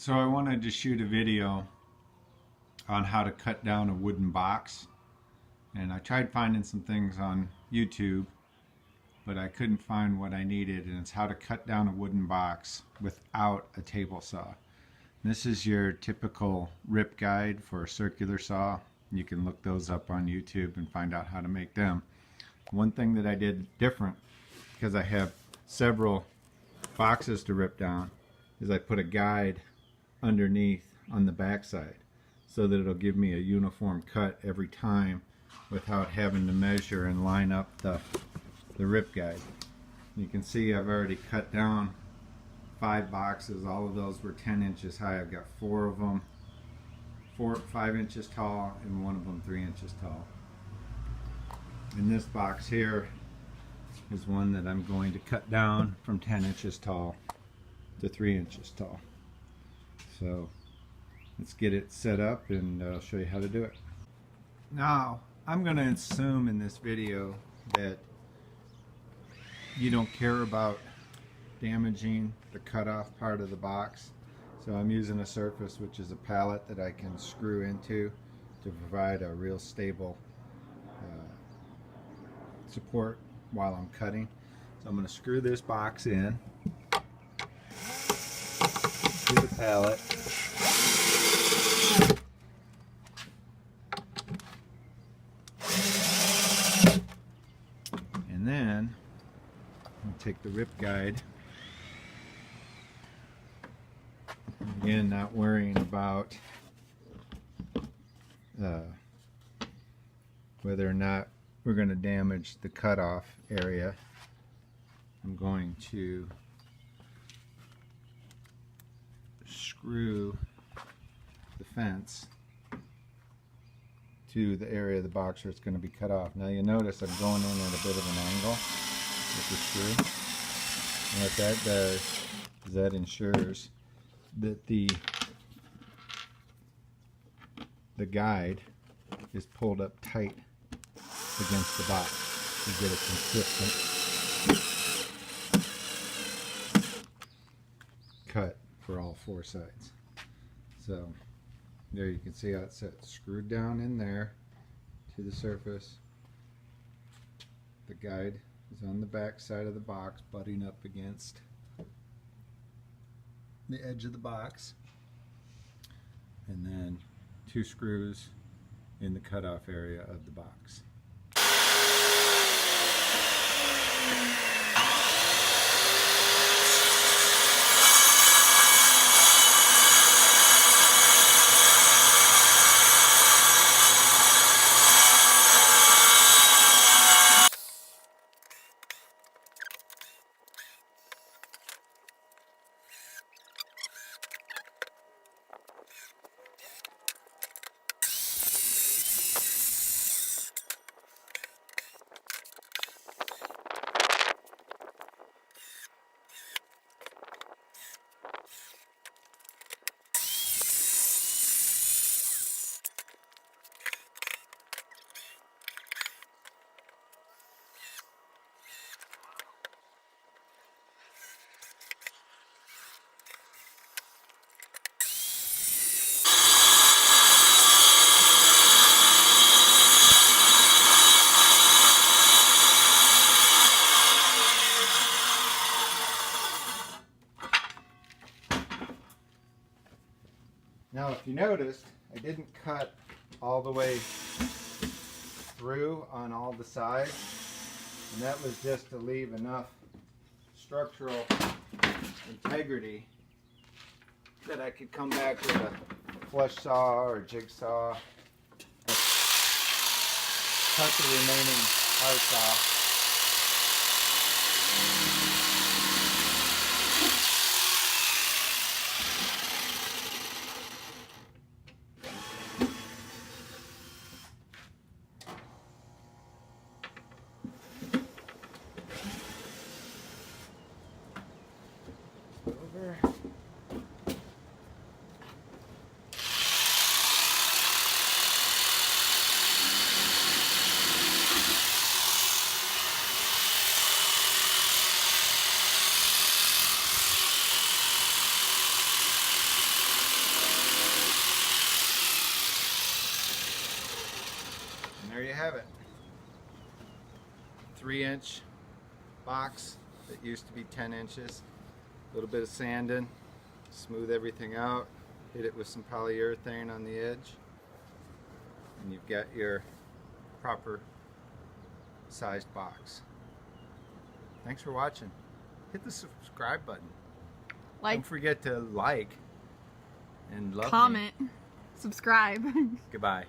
So I wanted to shoot a video on how to cut down a wooden box, and I tried finding some things on YouTube, but I couldn't find what I needed, and it's how to cut down a wooden box without a table saw. This is your typical rip guide for a circular saw. You can look those up on YouTube and find out how to make them. One thing that I did different, because I have several boxes to rip down, is I put a guide underneath on the back side so that it'll give me a uniform cut every time without having to measure and line up the rip guide. You can see I've already cut down 5 boxes. All of those were 10 inches high. I've got 4 of them 5 inches tall and 1 of them 3 inches tall. And this box here is one that I'm going to cut down from 10 inches tall to 3 inches tall. So let's get it set up and I'll show you how to do it. Now I'm going to assume in this video that you don't care about damaging the cutoff part of the box. So I'm using a surface which is a pallet that I can screw into to provide a real stable support while I'm cutting. So I'm going to screw this box in to the pallet. And then I'll take the rip guide. Again, not worrying about whether or not we're going to damage the cutoff area. I'm going to screw the fence to the area of the box where it's going to be cut off. Now you notice I'm going in at a bit of an angle with the screw. And what that does is that ensures that the guide is pulled up tight against the box to get a consistent cut for all 4 sides. So there you can see how it's set, screwed down in there to the surface. The guide is on the back side of the box, butting up against the edge of the box, and then 2 screws in the cutoff area of the box. Now if you noticed, I didn't cut all the way through on all the sides, and that was just to leave enough structural integrity that I could come back with a flush saw or jigsaw, cut the remaining parts off. Over. have it. 3-inch box that used to be 10 inches. A little bit of sanding, smooth everything out, hit it with some polyurethane on the edge, and you've got your proper sized box. Thanks for watching. Hit the subscribe button. Don't forget to like and love me. Comment, subscribe. Goodbye.